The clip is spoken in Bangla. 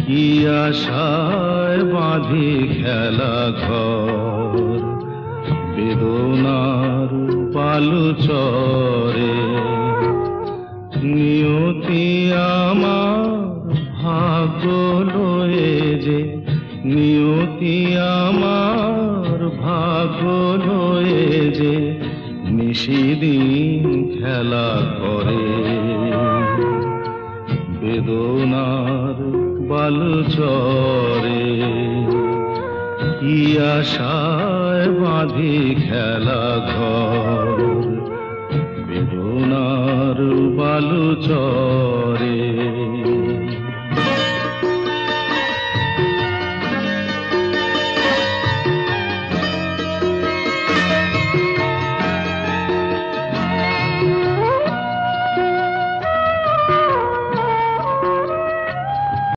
কি আশায় বাঁধি খেলা ঘর, বেদনার বালু চরে। নিয়তি আমার ভাগ্য লয়ে যে, নিয়তি আমার ভাগ্য লয়ে যে নিশিদিন খেলা করে। বেদনার বালু চরে, কি আশায় বাঁধি খেলা ঘর, বেদনার বালু চরে।